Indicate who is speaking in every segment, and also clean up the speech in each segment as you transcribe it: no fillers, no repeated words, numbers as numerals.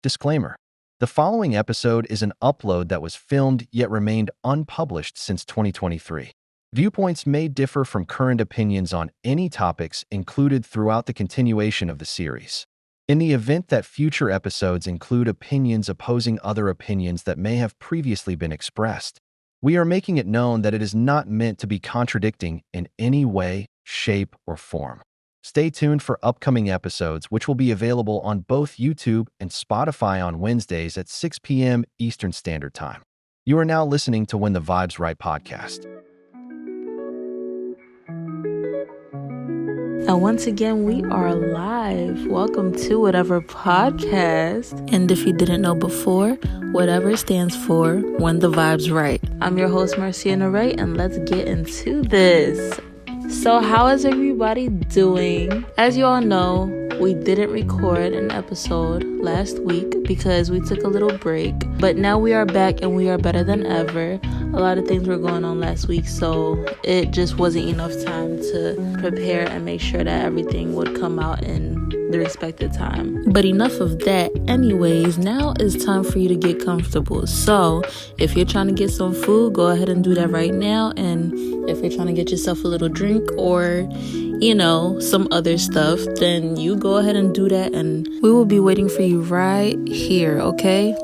Speaker 1: Disclaimer: the following episode is an upload that was filmed yet remained unpublished since 2023. Viewpoints may differ from current opinions on any topics included throughout the continuation of the series. In the event that future episodes include opinions opposing other opinions that may have previously been expressed, we are making it known that it is not meant to be contradicting in any way, shape, or form. Stay tuned for upcoming episodes, which will be available on both YouTube and Spotify on Wednesdays at 6 p.m. Eastern Standard Time. You are now listening to When the Vibe's Right podcast.
Speaker 2: And once again, we are live. Welcome to Whatever Podcast. And if you didn't know before, Whatever stands for When the Vibe's Right. I'm your host, Marcia Naray, and let's get into this. So how is everybody doing? As you all know, we didn't record an episode last week because we took a little break. But now we are back and we are better than ever. A lot of things were going on last week, so it just wasn't enough time to prepare and make sure that everything would come out in the respected time. But enough of that. Anyways, now it's time for you to get comfortable. So if you're trying to get some food, go ahead and do that right now. And if you're trying to get yourself a little drink or, some other stuff, then you go ahead and do that. And we will be waiting for you right here, okay?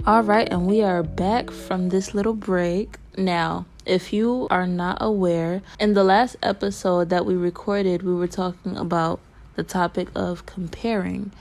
Speaker 2: All right, and we are back from this little break. Now, if you are not aware, in the last episode that we recorded, we were talking about the topic of comparing.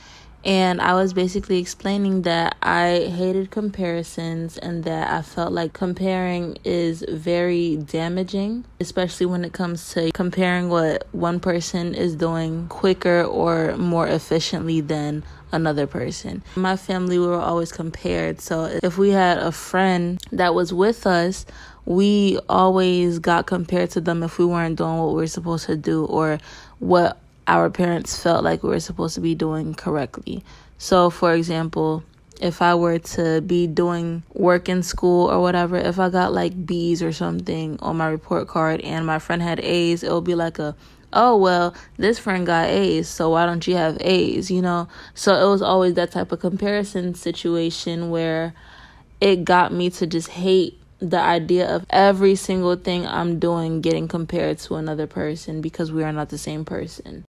Speaker 2: And I was basically explaining that I hated comparisons and that I felt like comparing is very damaging, especially when it comes to comparing what one person is doing quicker or more efficiently than another person. My family, we were always compared. So if we had a friend that was with us, we always got compared to them if we weren't doing what we were supposed to do or what our parents felt like we were supposed to be doing correctly. So, for example, if I were to be doing work in school or whatever, if I got like B's or something on my report card and my friend had A's, it would be like oh, well, this friend got A's, so why don't you have A's, So it was always that type of comparison situation where it got me to just hate the idea of every single thing I'm doing getting compared to another person because we are not the same person.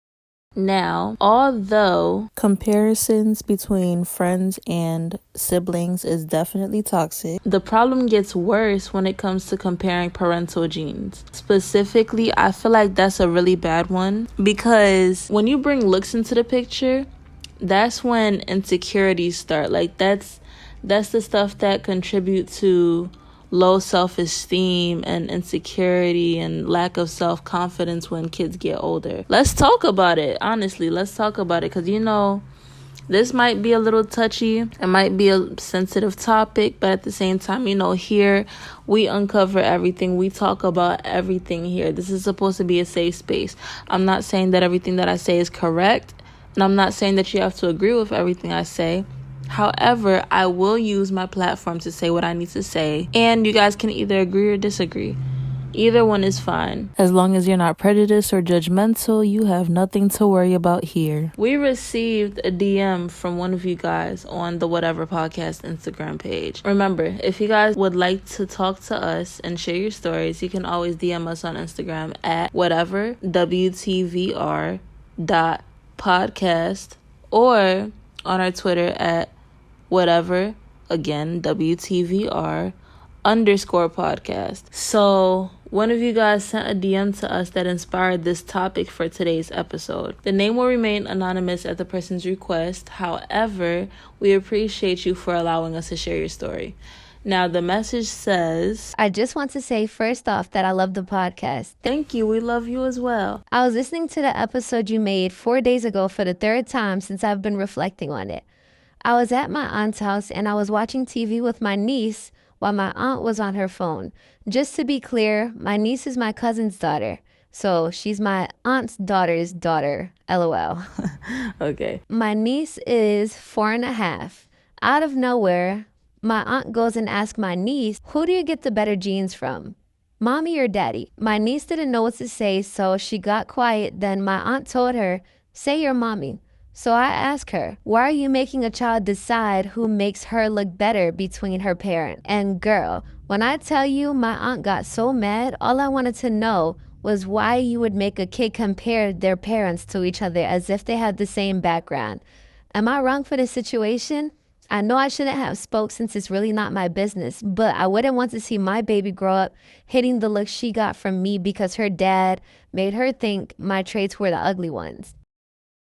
Speaker 2: Now, although comparisons between friends and siblings is definitely toxic, the problem gets worse when it comes to comparing parental genes. Specifically, I feel like that's a really bad one because when you bring looks into the picture, that's when insecurities start. Like that's the stuff that contribute to low self-esteem and insecurity and lack of self-confidence when kids get older. Let's talk about it. Honestly, let's talk about it because, this might be a little touchy. It might be a sensitive topic, but at the same time, here we uncover everything. We talk about everything here. This is supposed to be a safe space. I'm not saying that everything that I say is correct, and I'm not saying that you have to agree with everything I say. However, I will use my platform to say what I need to say, and you guys can either agree or disagree. Either one is fine. As long as you're not prejudiced or judgmental, you have nothing to worry about here. We received a DM from one of you guys on the Whatever Podcast Instagram page. Remember, if you guys would like to talk to us and share your stories, you can always DM us on Instagram at whatever WTVR.podcast or on our Twitter at whatever. Again, WTVR _ podcast. So one of you guys sent a DM to us that inspired this topic for today's episode. The name will remain anonymous at the person's request. However, we appreciate you for allowing us to share your story. Now, the message says,
Speaker 3: I just want to say first off that I love the podcast.
Speaker 2: Thank you. We love you as well.
Speaker 3: I was listening to the episode you made 4 days ago for the third time since I've been reflecting on it. I was at my aunt's house and I was watching TV with my niece while my aunt was on her phone. Just to be clear, my niece is my cousin's daughter. So she's my aunt's daughter's daughter, LOL.
Speaker 2: Okay.
Speaker 3: My niece is 4.5. Out of nowhere, my aunt goes and asks my niece, who do you get the better genes from? Mommy or daddy? My niece didn't know what to say, so she got quiet. Then my aunt told her, say your mommy. So I asked her, why are you making a child decide who makes her look better between her parent? And girl, when I tell you my aunt got so mad, all I wanted to know was why you would make a kid compare their parents to each other as if they had the same background. Am I wrong for this situation? I know I shouldn't have spoke since it's really not my business, but I wouldn't want to see my baby grow up hating the look she got from me because her dad made her think my traits were the ugly ones.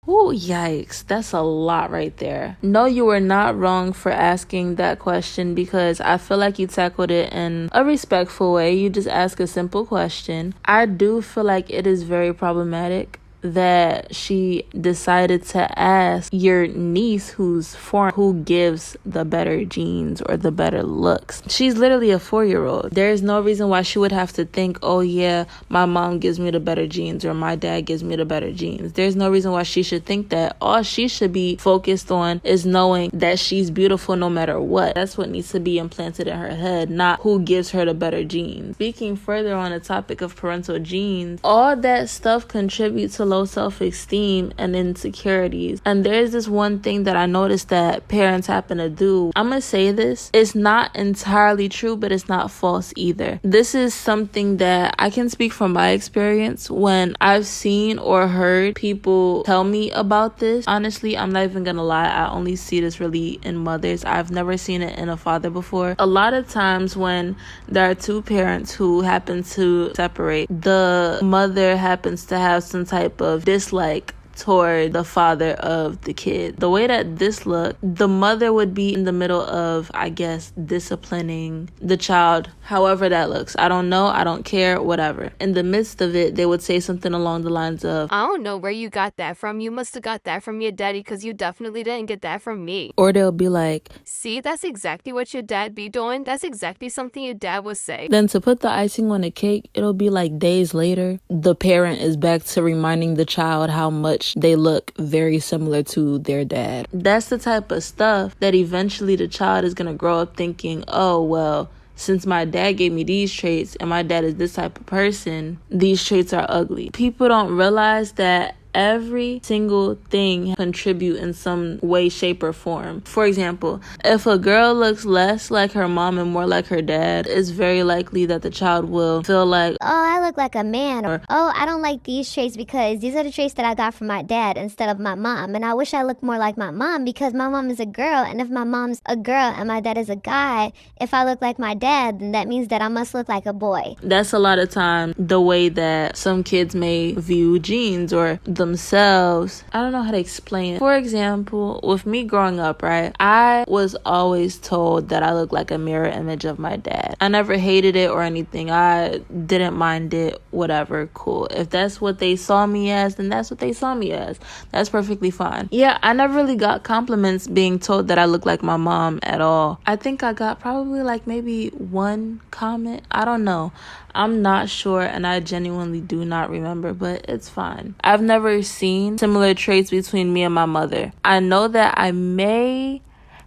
Speaker 2: Ooh, yikes. That's a lot right there. No, you were not wrong for asking that question because I feel like you tackled it in a respectful way. You just ask a simple question. I do feel like it is very problematic that she decided to ask your niece who's foreign who gives the better genes or the better looks. She's literally a 4-year-old. There's no reason why she would have to think, oh yeah, my mom gives me the better genes or my dad gives me the better genes. There's no reason why she should think that. All she should be focused on is knowing that she's beautiful no matter what. That's what needs to be implanted in her head, not who gives her the better genes. Speaking further on the topic of parental genes, all that stuff contributes to low self-esteem and insecurities. And there's this one thing that I noticed that parents happen to do. I'm gonna say this. It's not entirely true, but it's not false either. This is something that I can speak from my experience when I've seen or heard people tell me about this. Honestly, I'm not even gonna lie. I only see this really in mothers. I've never seen it in a father before. A lot of times when there are two parents who happen to separate, the mother happens to have some type of dislike toward the father of the kid. The way that this looked, the mother would be in the middle of, I guess, disciplining the child, however that looks. I don't know, I don't care, whatever. In the midst of it, they would say something along the lines of,
Speaker 4: I don't know where you got that from. You must have got that from your daddy because you definitely didn't get that from me.
Speaker 2: Or they'll be like,
Speaker 4: see, that's exactly what your dad be doing. That's exactly something your dad would say.
Speaker 2: Then to put the icing on the cake, it'll be like days later, the parent is back to reminding the child how much they look very similar to their dad. That's the type of stuff that eventually the child is going to grow up thinking, oh, well, since my dad gave me these traits and my dad is this type of person, these traits are ugly. People don't realize that every single thing contribute in some way, shape, or form. For example, if a girl looks less like her mom and more like her dad, it's very likely that the child will feel like,
Speaker 5: oh, I look like a man, or oh, I don't like these traits because these are the traits that I got from my dad instead of my mom, and I wish I looked more like my mom because my mom is a girl, and if my mom's a girl and my dad is a guy, if I look like my dad, then that means that I must look like a boy.
Speaker 2: That's a lot of time the way that some kids may view genes or themselves. I don't know how to explain it. For example, with me growing up, right, I was always told that I look like a mirror image of my dad. I never hated it or anything. I didn't mind it, whatever, cool. If that's what they saw me as, then that's what they saw me as. That's perfectly fine. Yeah, I never really got compliments being told that I look like my mom at all. I think I got probably like maybe one comment. I don't know. I'm not sure, and I genuinely do not remember, but it's fine. I've never seen similar traits between me and my mother. I know that I may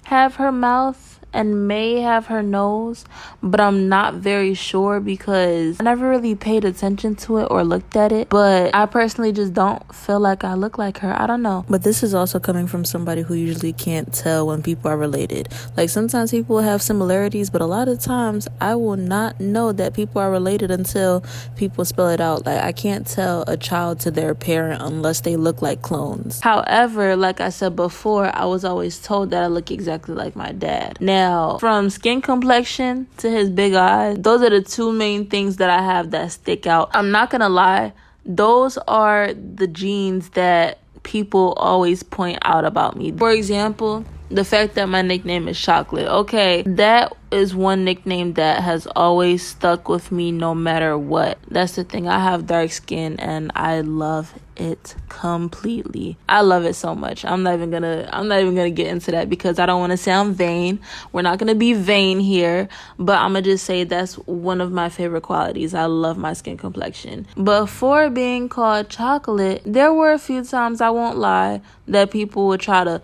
Speaker 2: have her mouth and may have her nose, but I'm not very sure because I never really paid attention to it or looked at it. But I personally just don't feel like I look like her. I don't know.
Speaker 6: But this is also coming from somebody who usually can't tell when people are related. Like, sometimes people have similarities, but a lot of times I will not know that people are related until people spell it out. Like, I can't tell a child to their parent unless they look like clones.
Speaker 2: However, like I said before, I was always told that I look exactly like my dad. Now, from skin complexion to his big eyes, those are the two main things that I have that stick out. I'm not gonna lie, those are the genes that people always point out about me. For example, the fact that my nickname is Chocolate. Okay, that is one nickname that has always stuck with me no matter what. That's the thing. I have dark skin and I love it completely. I love it so much. I'm not even gonna get into that because I don't want to sound vain. We're not gonna be vain here, but I'm gonna just say that's one of my favorite qualities. I love my skin complexion. Before being called Chocolate, there were a few times, I won't lie, that people would try to,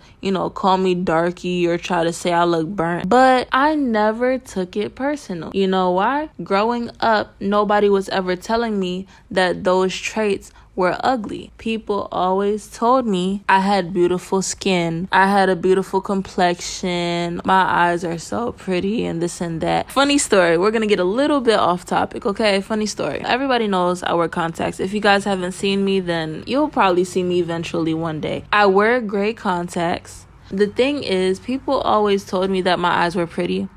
Speaker 2: call me darky or try to say I look burnt, but I never took it personal. You know why? Growing up, nobody was ever telling me that those traits were ugly. People always told me I had beautiful skin, I had a beautiful complexion, my eyes are so pretty, and this and that. Funny story, we're gonna get a little bit off topic, okay? Funny story. Everybody knows I wear contacts. If you guys haven't seen me, then you'll probably see me eventually one day. I wear gray contacts. The thing is, people always told me that my eyes were pretty,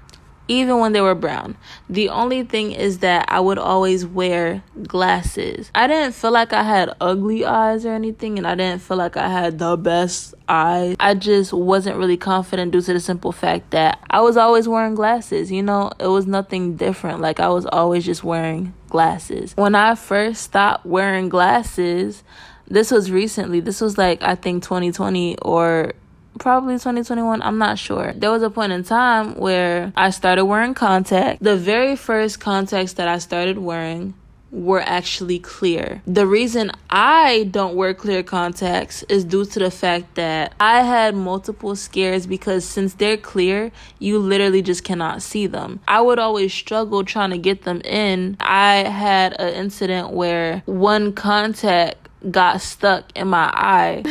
Speaker 2: even when they were brown. The only thing is that I would always wear glasses. I didn't feel like I had ugly eyes or anything, and I didn't feel like I had the best eyes. I just wasn't really confident due to the simple fact that I was always wearing glasses. It was nothing different. Like, I was always just wearing glasses. When I first stopped wearing glasses, this was recently. This was like, I think 2020 or probably 2021, I'm not sure. There was a point in time where I started wearing contacts. The very first contacts that I started wearing were actually clear. The reason I don't wear clear contacts is due to the fact that I had multiple scares, because since they're clear, you literally just cannot see them. I would always struggle trying to get them in. I had an incident where one contact got stuck in my eye.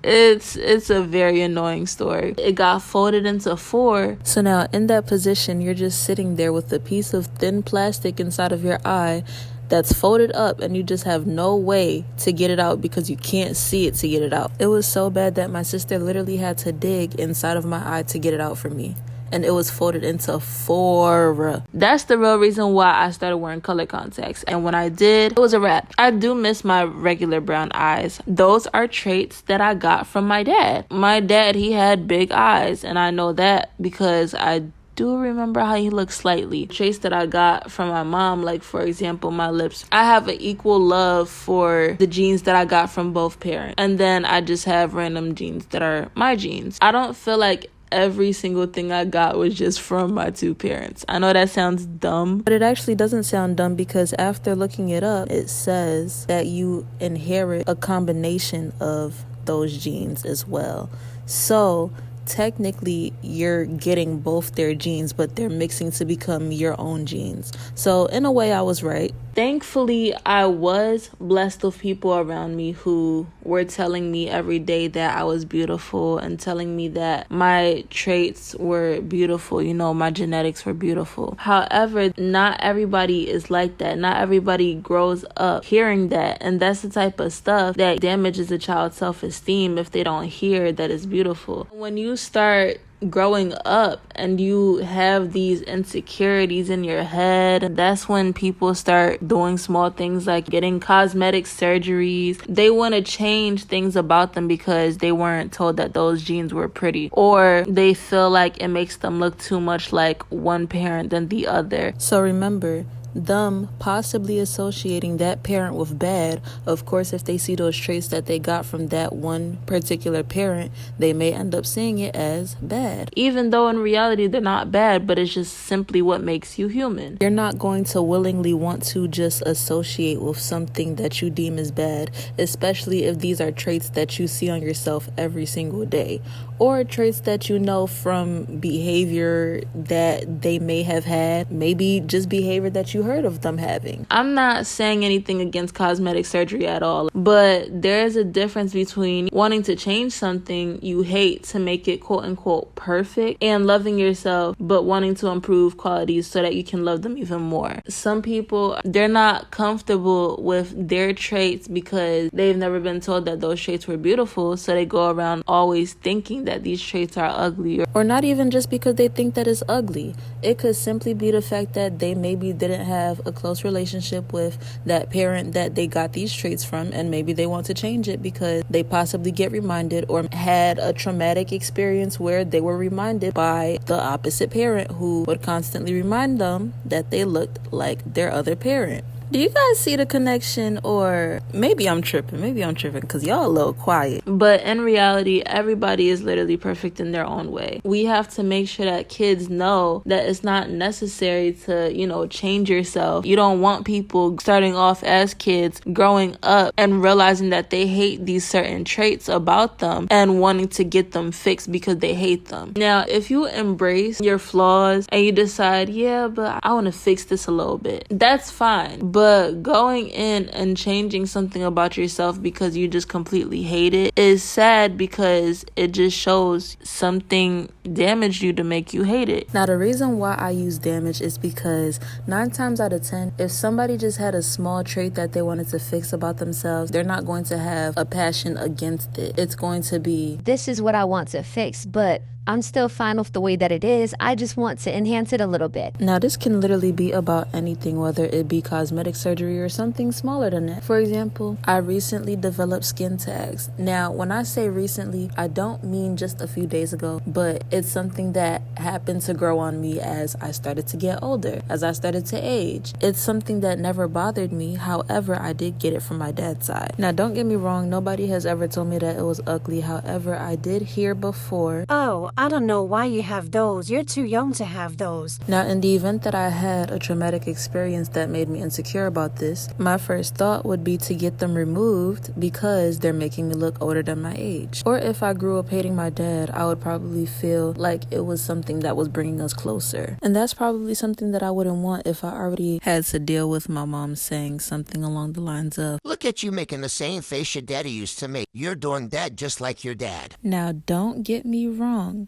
Speaker 2: It's a very annoying story. It got folded into 4.
Speaker 6: So now, in that position, you're just sitting there with a piece of thin plastic inside of your eye that's folded up, and you just have no way to get it out because you can't see it to get it out. It was so bad that my sister literally had to dig inside of my eye to get it out for me. And it was folded into 4.
Speaker 2: That's the real reason why I started wearing color contacts. And when I did, it was a wrap. I do miss my regular brown eyes. Those are traits that I got from my dad. My dad, he had big eyes, and I know that because I do remember how he looked slightly. Traits that I got from my mom, like for example, my lips. I have an equal love for the genes that I got from both parents. And then I just have random genes that are my genes. I don't feel like every single thing I got was just from my 2 parents. I know that sounds dumb,
Speaker 6: but it actually doesn't sound dumb, because after looking it up, it says that you inherit a combination of those genes as well. So technically you're getting both their genes, but they're mixing to become your own genes. So in a way, I was right.
Speaker 2: Thankfully, I was blessed with people around me who were telling me every day that I was beautiful and telling me that my traits were beautiful, my genetics were beautiful. However, not everybody is like that. Not everybody grows up hearing that, and that's the type of stuff that damages a child's self-esteem if they don't hear that it's beautiful. When you start growing up and you have these insecurities in your head, that's when people start doing small things like getting cosmetic surgeries. They want to change things about them because they weren't told that those genes were pretty, or they feel like it makes them look too much like one parent than the other.
Speaker 6: So remember, them possibly associating that parent with bad, of course, if they see those traits that they got from that one particular parent, they may end up seeing it as bad.
Speaker 2: Even though in reality they're not bad, but it's just simply what makes you human.
Speaker 6: You're not going to willingly want to just associate with something that you deem as bad, especially if these are traits that you see on yourself every single day. or traits that you know from behavior that they may have had, maybe just behavior that you heard of them having. I'm not saying anything against cosmetic surgery at all, but there's a difference between wanting to change something you hate to make it quote unquote perfect and loving yourself but wanting to improve qualities so that you can love them even more. Some people, they're not comfortable with their traits because they've never been told that those traits were beautiful, so they go around always thinking that these traits are ugly, or not even just because they think that it's ugly. It could simply be the fact that they maybe didn't have a close relationship with that parent that they got these traits from, and maybe they want to change it because they possibly get reminded or had a traumatic experience where they were reminded by the opposite parent who would constantly remind them that they looked like their other parent. Do you guys see the connection? Or maybe I'm tripping because y'all a little quiet. But in reality, everybody is literally perfect in their own way. We have to make sure that kids know that it's not necessary to, change yourself. You don't want people starting off as kids, growing up and realizing that they hate these certain traits about them and wanting to get them fixed because they hate them. Now, if you embrace your flaws and you decide, but I want to fix this a little bit, that's fine. But going in and changing something about yourself because you just completely hate it is sad, because it just shows something damaged you to make you hate it. Now, the reason why I use damage is because 9 times out of 10, if somebody just had a small trait that they wanted to fix about themselves, they're not going to have a passion against it. It's going to be,
Speaker 3: this is what I want to fix, but I'm still fine with the way that it is. I just want to enhance it a little bit.
Speaker 6: Now, this can literally be about anything, whether it be cosmetic surgery or something smaller than that. For example, I recently developed skin tags. Now, when I say recently, I don't mean just a few days ago, but it's something that happened to grow on me as I started to get older, as I started to age. It's something that never bothered me. However, I did get it from my dad's side. Now, don't get me wrong. Nobody has ever told me that it was ugly. However, I did hear before,
Speaker 7: "Oh, I don't know why you have those. You're too young to have those."
Speaker 6: Now, in the event that I had a traumatic experience that made me insecure about this, my first thought would be to get them removed because they're making me look older than my age. Or if I grew up hating my dad, I would probably feel like it was something that was bringing us closer. And that's probably something that I wouldn't want if I already had to deal with my mom saying something along the lines of,
Speaker 8: "Look at you making the same face your daddy used to make. You're doing that just like your dad."
Speaker 6: Now, don't get me wrong.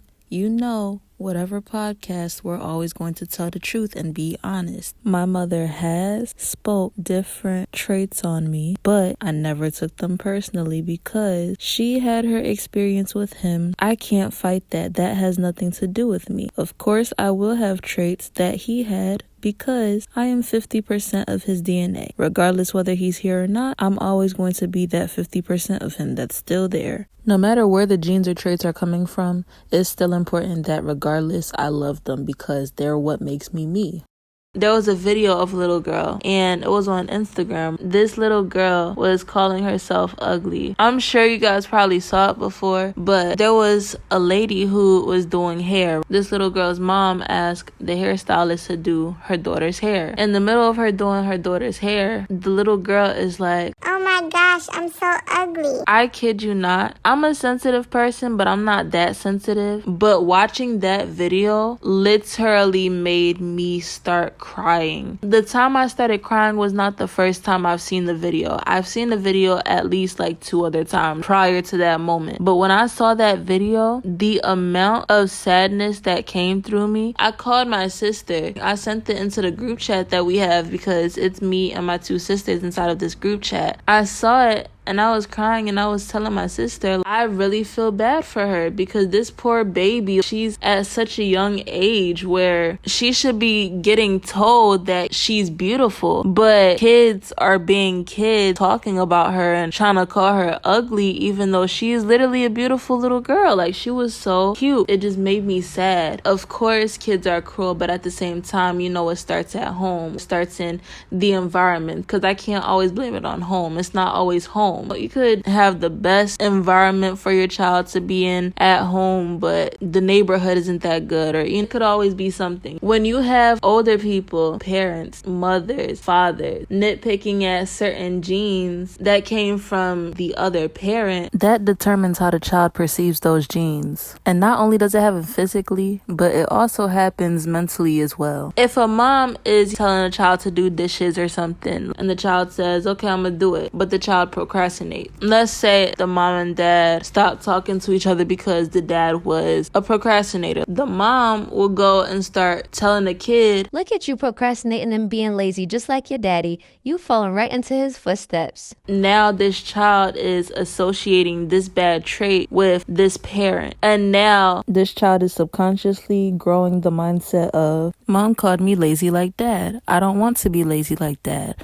Speaker 6: Whatever podcast, we're always going to tell the truth and be honest. My mother has spoke different traits on me, but I never took them personally because she had her experience with him. I can't fight that. That has nothing to do with me. Of course, I will have traits that he had, because I am 50% of his DNA. Regardless whether he's here or not, I'm always going to be that 50% of him that's still there. No matter where the genes or traits are coming from, it's still important that regardless, I love them because they're what makes me me. There was a video of a little girl, and it was on Instagram. This little girl was calling herself ugly. I'm sure you guys probably saw it before, but there was a lady who was doing hair. This little girl's mom asked the hairstylist to do her daughter's hair. In the middle of her doing her daughter's hair, the little girl is like,
Speaker 5: "Oh my gosh, I'm so ugly."
Speaker 6: I kid you not. I'm a sensitive person, but I'm not that sensitive. But watching that video literally made me start crying. The time I started crying was not the first time I've seen the video. I've seen the video at least like 2 other times prior to that moment. But when I saw that video, the amount of sadness that came through me, I called my sister. I sent it into the group chat that we have because it's me and my 2 sisters inside of this group chat. I saw it and I was crying, and I was telling my sister, I really feel bad for her because this poor baby, she's at such a young age where she should be getting told that she's beautiful, but kids are being kids, talking about her and trying to call her ugly, even though she is literally a beautiful little girl. Like, she was so cute. It just made me sad. Of course, kids are cruel, but at the same time, it starts at home. It starts in the environment, because I can't always blame it on home. It's not always home.
Speaker 2: home. You could have the best environment for your child to be in at home, but the neighborhood isn't that good, or it could always be something. When you have older people, parents, mothers, fathers, nitpicking at certain genes that came from the other parent,
Speaker 6: that determines how the child perceives those genes. And not only does it happen physically, but it also happens mentally as well.
Speaker 2: If a mom is telling a child to do dishes or something, and the child says, okay, I'm gonna do it, but the child procrastinates. Let's say the mom and dad stopped talking to each other because the dad was a procrastinator. The mom will go and start telling the kid,
Speaker 3: look at you procrastinating and being lazy just like your daddy. You falling right into his footsteps.
Speaker 2: Now this child is associating this bad trait with this parent. And now
Speaker 6: this child is subconsciously growing the mindset of, mom called me lazy like dad. I don't want to be lazy like dad.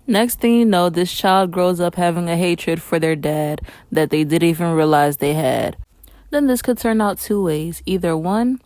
Speaker 6: Next thing you know, this child grows up having a hatred for their dad that they didn't even realize they had. Then this could turn out two ways. Either one,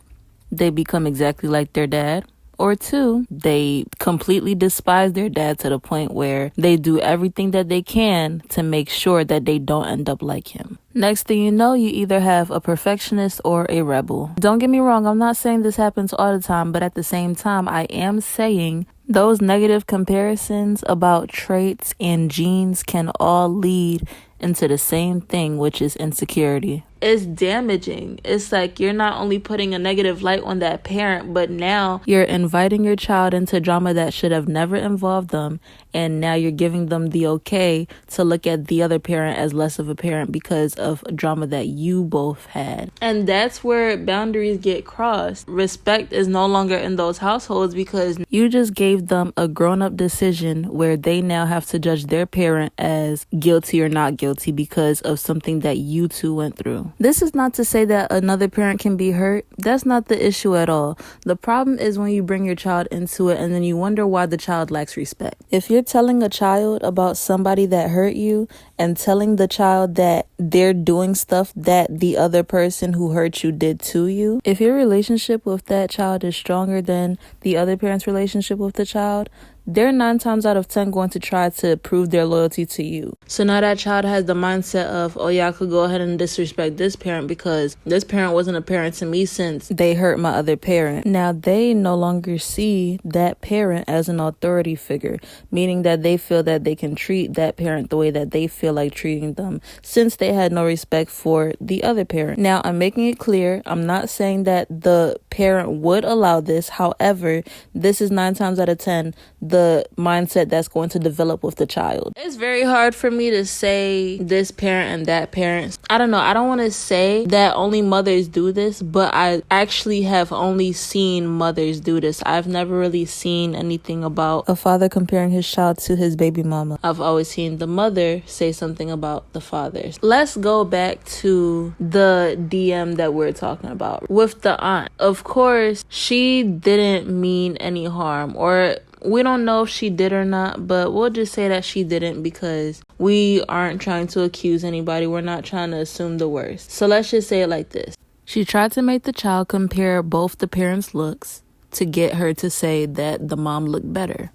Speaker 6: they become exactly like their dad, or two, they completely despise their dad to the point where they do everything that they can to make sure that they don't end up like him. Next thing you know, you either have a perfectionist or a rebel. Don't get me wrong, I'm not saying this happens all the time, but at the same time, I am saying those negative comparisons about traits and genes can all lead into the same thing, which is insecurity.
Speaker 2: It's damaging. It's like you're not only putting a negative light on that parent, but now
Speaker 6: you're inviting your child into drama that should have never involved them, and now you're giving them the okay to look at the other parent as less of a parent because of drama that you both had.
Speaker 2: And that's where boundaries get crossed. Respect is no longer in those households because
Speaker 6: you just gave them a grown-up decision where they now have to judge their parent as guilty or not guilty because of something that you two went through. This is not to say that another parent can be hurt. That's not the issue at all. The problem is when you bring your child into it and then you wonder why the child lacks respect. If you're telling a child about somebody that hurt you and telling the child that they're doing stuff that the other person who hurt you did to you, if your relationship with that child is stronger than the other parent's relationship with the child, they're 9 times out of 10 going to try to prove their loyalty to you.
Speaker 2: So now that child has the mindset of, oh yeah, I could go ahead and disrespect this parent because this parent wasn't a parent to me since
Speaker 6: they hurt my other parent. Now they no longer see that parent as an authority figure, meaning that they feel that they can treat that parent the way that they feel like treating them since they had no respect for the other parent. Now I'm making it clear, I'm not saying that the parent would allow this. However, this is 9 times out of 10 the mindset that's going to develop with the child.
Speaker 2: It's very hard for me to say this parent and that parent. I don't know. I don't want to say that only mothers do this, but I actually have only seen mothers do this. I've never really seen anything about
Speaker 6: a father comparing his child to his baby mama.
Speaker 2: I've always seen the mother say something about the fathers. Let's go back to the DM that we're talking about with the aunt. Of course, she didn't mean any harm, or we don't know if she did or not, but we'll just say that she didn't because we aren't trying to accuse anybody. We're not trying to assume the worst. So let's just say it like this.
Speaker 6: She tried to make the child compare both the parents' looks to get her to say that the mom looked better.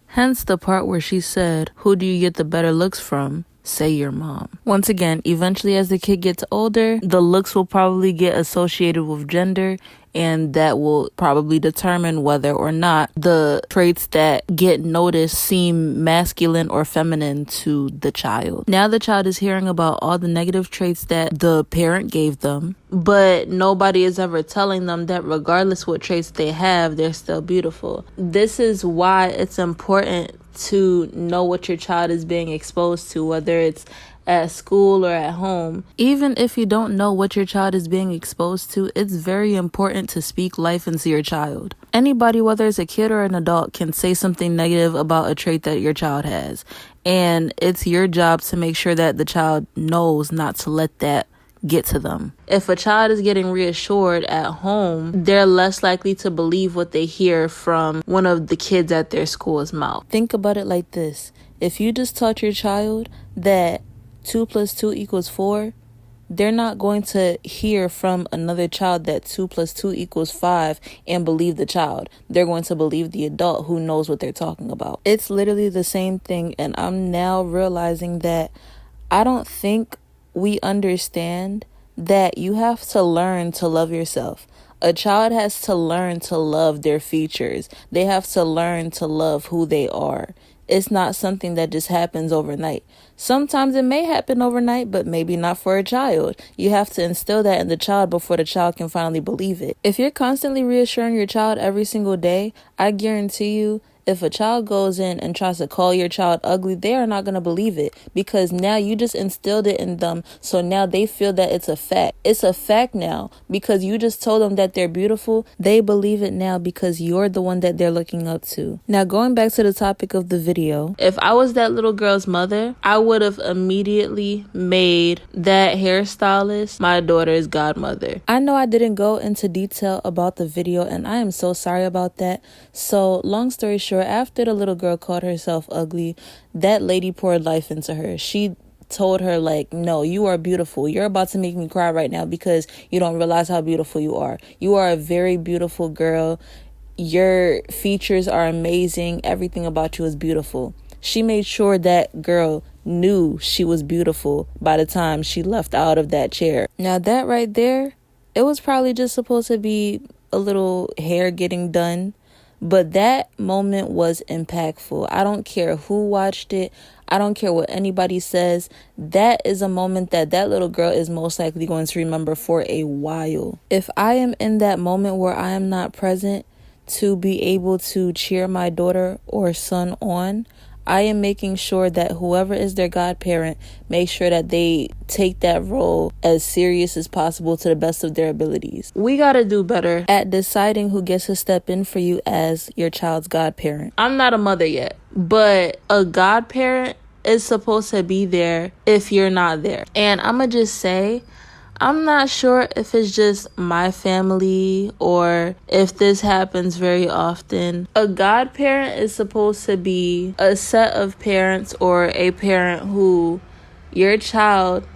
Speaker 6: Hence the part where she said, who do you get the better looks from? Say your mom. Once again, eventually as the kid gets older, the looks will probably get associated with gender, and that will probably determine whether or not the traits that get noticed seem masculine or feminine to the child. Now the child is hearing about all the negative traits that the parent gave them,
Speaker 2: but nobody is ever telling them that regardless what traits they have, they're still beautiful. This is why it's important to know what your child is being exposed to, whether it's at school or at home.
Speaker 6: Even if you don't know what your child is being exposed to, it's very important to speak life into your child. Anybody, whether it's a kid or an adult, can say something negative about a trait that your child has. And it's your job to make sure that the child knows not to let that get to them.
Speaker 2: If a child is getting reassured at home, they're less likely to believe what they hear from one of the kids at their school's mouth.
Speaker 6: Think about it like this. If you just taught your child that 2 + 2 = 4, they're not going to hear from another child that 2 + 2 = 5 and believe the child. They're going to believe the adult who knows what they're talking about. It's literally the same thing, and I'm now realizing that I don't think we understand that you have to learn to love yourself. A child has to learn to love their features. They have to learn to love who they are. It's not something that just happens overnight. Sometimes it may happen overnight, but maybe not for a child. You have to instill that in the child before the child can finally believe it. If you're constantly reassuring your child every single day, I guarantee you, if a child goes in and tries to call your child ugly, they are not going to believe it because now you just instilled it in them. So now they feel that it's a fact. It's a fact now because you just told them that they're beautiful. They believe it now because you're the one that they're looking up to. Now, going back to the topic of the video,
Speaker 2: if I was that little girl's mother, I would have immediately made that hairstylist my daughter's godmother.
Speaker 6: I know I didn't go into detail about the video and I am so sorry about that. So long story short, after the little girl called herself ugly, that lady poured life into her. She told her, like, no, you are beautiful. You're about to make me cry right now because you don't realize how beautiful you are. You are a very beautiful girl. Your features are amazing. Everything about you is beautiful. She made sure that girl knew she was beautiful by the time she left out of that chair. Now that right there, it was probably just supposed to be a little hair getting done. But that moment was impactful. I don't care who watched it. I don't care what anybody says. That is a moment that little girl is most likely going to remember for a while. If I am in that moment where I am not present to be able to cheer my daughter or son on, I am making sure that whoever is their godparent, make sure that they take that role as serious as possible to the best of their abilities.
Speaker 2: We gotta do better
Speaker 6: at deciding who gets to step in for you as your child's godparent.
Speaker 2: I'm not a mother yet, but a godparent is supposed to be there if you're not there. And I'ma just say, I'm not sure if it's just my family or if this happens very often. A godparent is supposed to be a set of parents or a parent who your child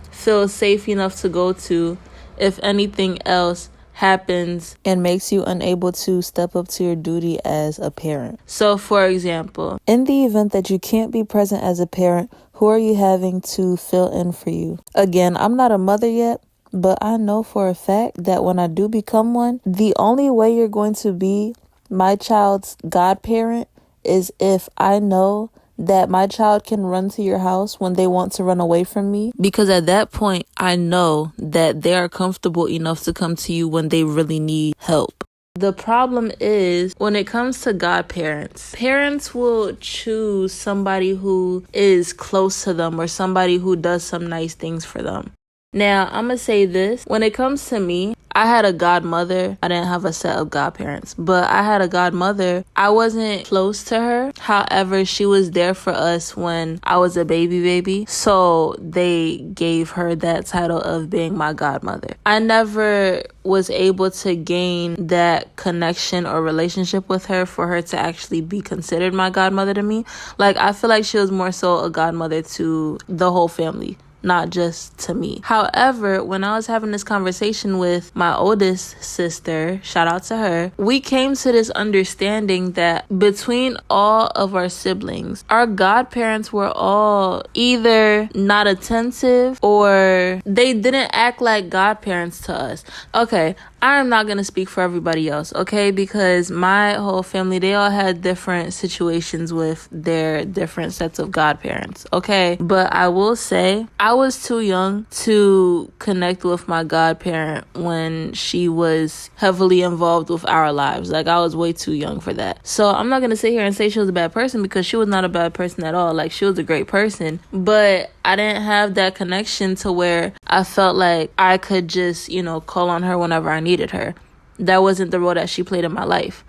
Speaker 2: feels safe enough to go to if anything else happens
Speaker 6: and makes you unable to step up to your duty as a parent.
Speaker 2: So, for example,
Speaker 6: in the event that you can't be present as a parent, who are you having to fill in for you? Again, I'm not a mother yet, but I know for a fact that when I do become one, the only way you're going to be my child's godparent is if I know that my child can run to your house when they want to run away from me. Because at that point, I know that they are comfortable enough to come to you when they really need help.
Speaker 2: The problem is when it comes to godparents, parents will choose somebody who is close to them or somebody who does some nice things for them. Now, I'm going to say this. When it comes to me, I had a godmother. I didn't have a set of godparents, but I had a godmother. I wasn't close to her. However, she was there for us when I was a baby. So they gave her that title of being my godmother. I never was able to gain that connection or relationship with her for her to actually be considered my godmother to me. Like, I feel like she was more so a godmother to the whole family, not just to me. However, when I was having this conversation with my oldest sister, shout out to her, we came to this understanding that between all of our siblings, our godparents were all either not attentive or they didn't act like godparents to us. Okay, I'm not going to speak for everybody else, okay? Because my whole family, they all had different situations with their different sets of godparents, okay? But I will say, I was too young to connect with my godparent when she was heavily involved with our lives. Like, I was way too young for that. So I'm not going to sit here and say she was a bad person because she was not a bad person at all. Like, she was a great person. But I didn't have that connection to where I felt like I could just, call on her whenever I needed her. That wasn't the role that she played in my life.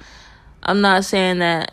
Speaker 2: I'm not saying that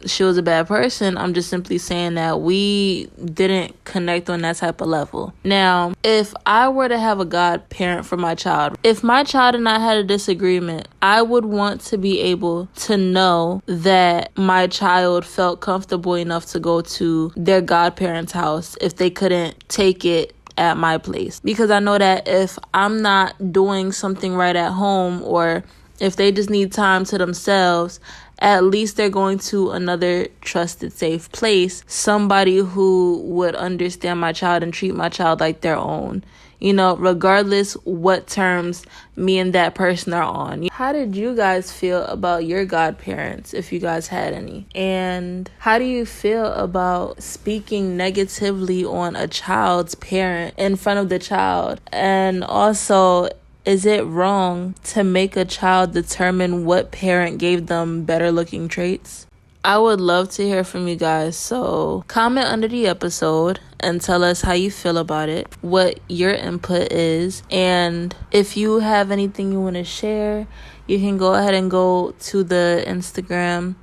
Speaker 2: she was a bad person. I'm just simply saying that we didn't connect on that type of level. Now, if I were to have a godparent for my child, if my child and I had a disagreement, I would want to be able to know that my child felt comfortable enough to go to their godparent's house if they couldn't take it at my place. Because I know that if I'm not doing something right at home, or If they just need time to themselves, at least they're going to another trusted, safe place. Somebody who would understand my child and treat my child like their own. You know, regardless what terms me and that person are on. How did you guys feel about your godparents, if you guys had any? And how do you feel about speaking negatively on a child's parent in front of the child? And also, is it wrong to make a child determine what parent gave them better looking traits? I would love to hear from you guys, so comment under the episode and tell us how you feel about it, what your input is, and if you have anything you want to share, you can go ahead and go to the Instagram.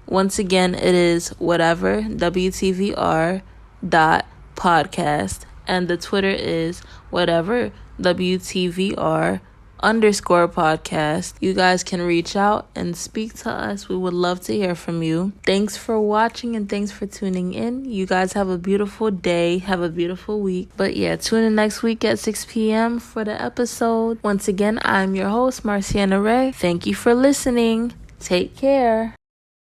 Speaker 2: Once again, it is whatever, WTVR .podcast, and the Twitter is whatever, WTVR _podcast. You guys can reach out and speak to us. We would love to hear from you. Thanks for watching and thanks for tuning in. You guys have a beautiful day. Have a beautiful week. But yeah, tune in next week at 6 p.m. for the episode. Once again, I'm your host, Marciana Ray. Thank you for listening. Take care.